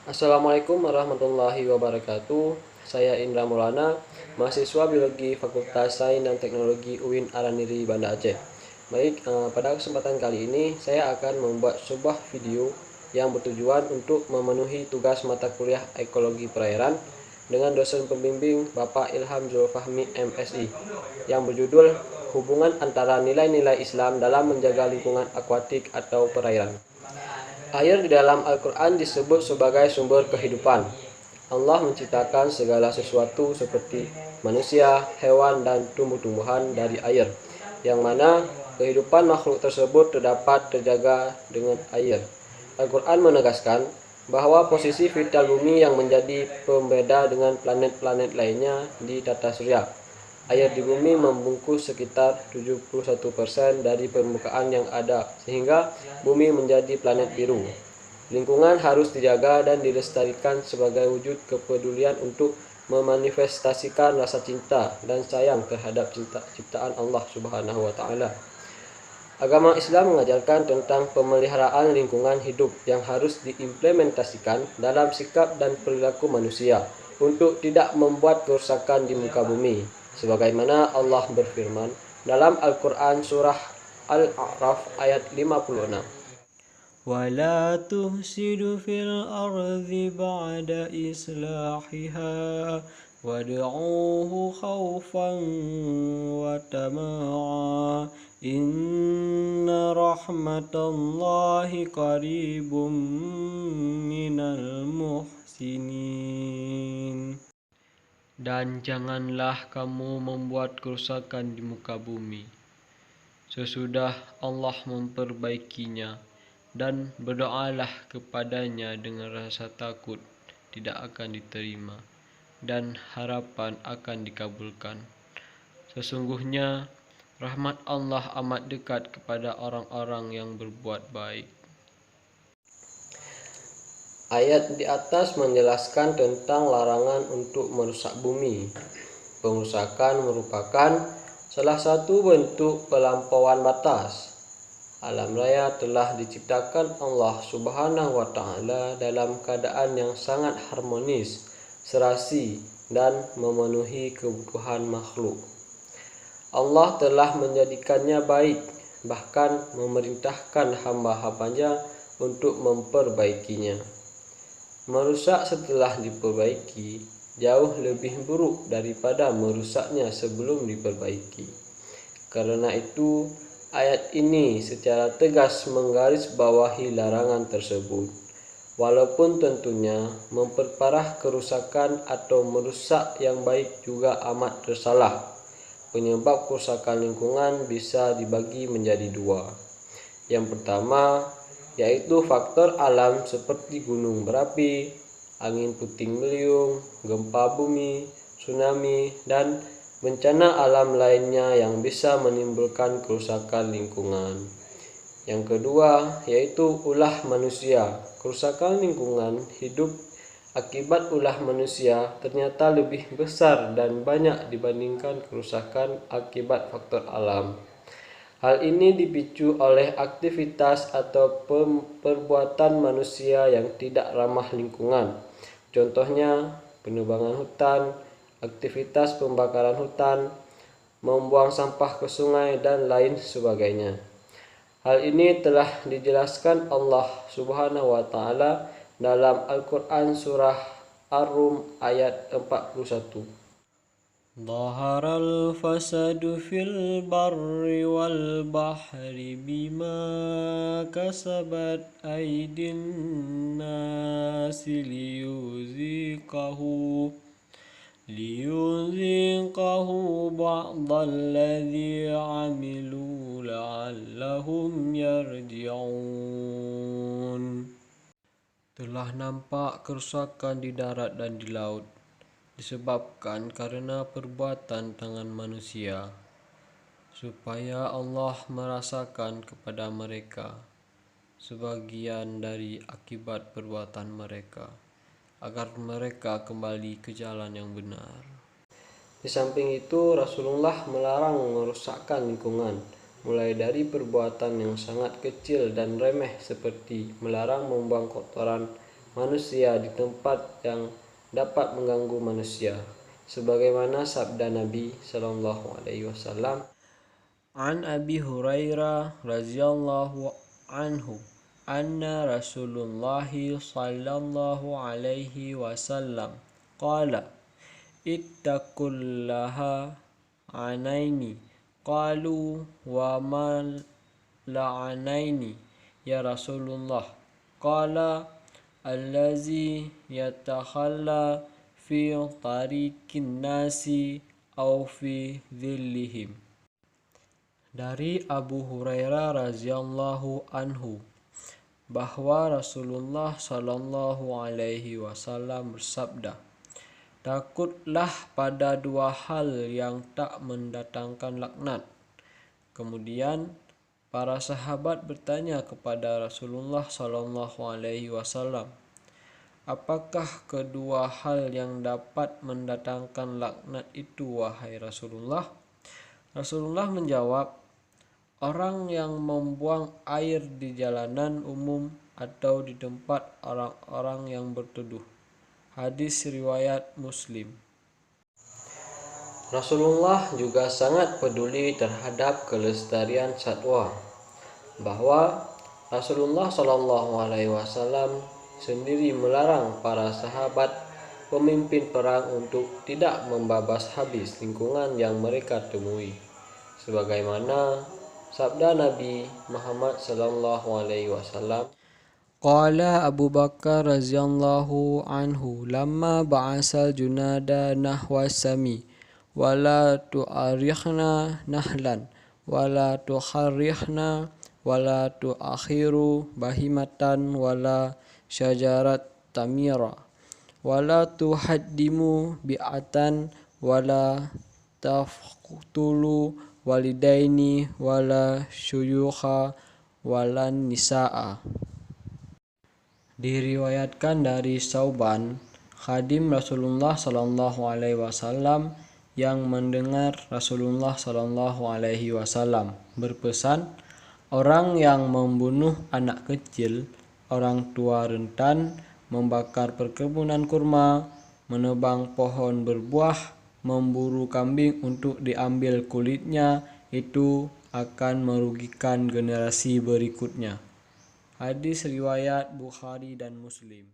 Assalamualaikum warahmatullahi wabarakatuh. Saya Indra Maulana, mahasiswa Biologi Fakultas Sains dan Teknologi UIN Araniri, Banda Aceh. Baik, pada kesempatan kali ini saya akan membuat sebuah video yang bertujuan untuk memenuhi tugas mata kuliah Ekologi Perairan dengan dosen pembimbing Bapak Ilham Zulfahmi MSI yang berjudul Hubungan antara nilai-nilai Islam dalam menjaga lingkungan akuatik atau perairan. Air di dalam Al-Quran disebut sebagai sumber kehidupan. Allah menciptakan segala sesuatu seperti manusia, hewan, dan tumbuh-tumbuhan dari air, yang mana kehidupan makhluk tersebut terdapat terjaga dengan air. Al-Quran menegaskan bahwa posisi vital bumi yang menjadi pembeda dengan planet-planet lainnya di tata surya. Air di bumi membungkus sekitar 71% dari permukaan yang ada, sehingga bumi menjadi planet biru. Lingkungan harus dijaga dan dilestarikan sebagai wujud kepedulian untuk memanifestasikan rasa cinta dan sayang terhadap ciptaan Allah Subhanahu wa taala. Agama Islam mengajarkan tentang pemeliharaan lingkungan hidup yang harus diimplementasikan dalam sikap dan perilaku manusia untuk tidak membuat kerusakan di muka bumi. Sebagaimana Allah berfirman dalam Al-Quran surah Al-A'raf ayat 56. ولا تفسدوا في الأرض بعد إصلاحها وادعوه خوفا وطمعا إن رحمة الله قريب من المحسنين. Dan janganlah kamu membuat kerusakan di muka bumi sesudah Allah memperbaikinya, dan berdoalah kepadanya dengan rasa takut tidak akan diterima dan harapan akan dikabulkan. Sesungguhnya rahmat Allah amat dekat kepada orang-orang yang berbuat baik. Ayat di atas menjelaskan tentang larangan untuk merusak bumi. Pengerusakan merupakan salah satu bentuk pelampauan batas. Alam raya telah diciptakan Allah Subhanahu wa taala dalam keadaan yang sangat harmonis, serasi, dan memenuhi kebutuhan makhluk. Allah telah menjadikannya baik, bahkan memerintahkan hamba-hambanya untuk memperbaikinya. Merusak setelah diperbaiki jauh lebih buruk daripada merusaknya sebelum diperbaiki. Karena itu, ayat ini secara tegas menggarisbawahi larangan tersebut. Walaupun tentunya memperparah kerusakan atau merusak yang baik juga amat tersalah. Penyebab kerusakan lingkungan bisa dibagi menjadi dua. Yang pertama, yaitu faktor alam seperti gunung berapi, angin puting beliung, gempa bumi, tsunami, dan bencana alam lainnya yang bisa menimbulkan kerusakan lingkungan. Yang kedua, yaitu ulah manusia. Kerusakan lingkungan hidup akibat ulah manusia ternyata lebih besar dan banyak dibandingkan kerusakan akibat faktor alam. Hal ini dipicu oleh aktivitas atau perbuatan manusia yang tidak ramah lingkungan. Contohnya, penebangan hutan, aktivitas pembakaran hutan, membuang sampah ke sungai, dan lain sebagainya. Hal ini telah dijelaskan Allah Subhanahu wa taala dalam Al-Quran surah Ar-Rum ayat 41. ظهر الفساد في البر والبحر بما كسبت أيدي الناس ليذيقه بعض الذي عملوا لعلهم يرجعون. Telah nampak kerusakan di darat dan di laut disebabkan karena perbuatan tangan manusia, supaya Allah merasakan kepada mereka sebagian dari akibat perbuatan mereka, agar mereka kembali ke jalan yang benar. Di samping itu, Rasulullah melarang merusakkan lingkungan, mulai dari perbuatan yang sangat kecil dan remeh seperti melarang membuang kotoran manusia di tempat yang dapat mengganggu manusia, sebagaimana sabda Nabi Shallallahu Alaihi Wasallam. An Abi Hurairah radhiyallahu anhu anna Rasulullah sallallahu alaihi wasallam qala ittaqullaha anaini qalu wa mal la'anaini ya Rasulullah qala allazi yatakhalla fi tariqin nasi aw fi dhillihim. Dari Abu Hurairah radhiyallahu anhu bahwa Rasulullah Shallallahu alaihi wasallam bersabda, takutlah pada dua hal yang tak mendatangkan laknat. Kemudian para sahabat bertanya kepada Rasulullah Shallallahu alaihi wasallam, apakah kedua hal yang dapat mendatangkan laknat itu wahai Rasulullah? Rasulullah menjawab, orang yang membuang air di jalanan umum atau di tempat orang-orang yang berteduh. Hadis riwayat Muslim. Rasulullah juga sangat peduli terhadap kelestarian satwa, bahwa Rasulullah Shallallahu Alaihi Wasallam sendiri melarang para sahabat pemimpin perang untuk tidak membabas habis lingkungan yang mereka temui, sebagaimana sabda Nabi Muhammad Sallallahu Alaihi Wasallam. Qala Abu Bakar radhiyallahu anhu lamma ba'asal junada nahwa sami wala tu'arikhna nahlan wala tuharrihna wala tu'akhiru bahimatan wala syajarat tamira wala tuhaddimu bi'atan wala taqtulu walidaini wala syuyukha walan nisa'a. Diriwayatkan dari Sauban, khadim Rasulullah Sallallahu Alaihi Wasallam yang mendengar Rasulullah Sallallahu Alaihi Wasallam berpesan, orang yang membunuh anak kecil, orang tua rentan, membakar perkebunan kurma, menebang pohon berbuah, memburu kambing untuk diambil kulitnya, itu akan merugikan generasi berikutnya. Hadis riwayat Bukhari dan Muslim.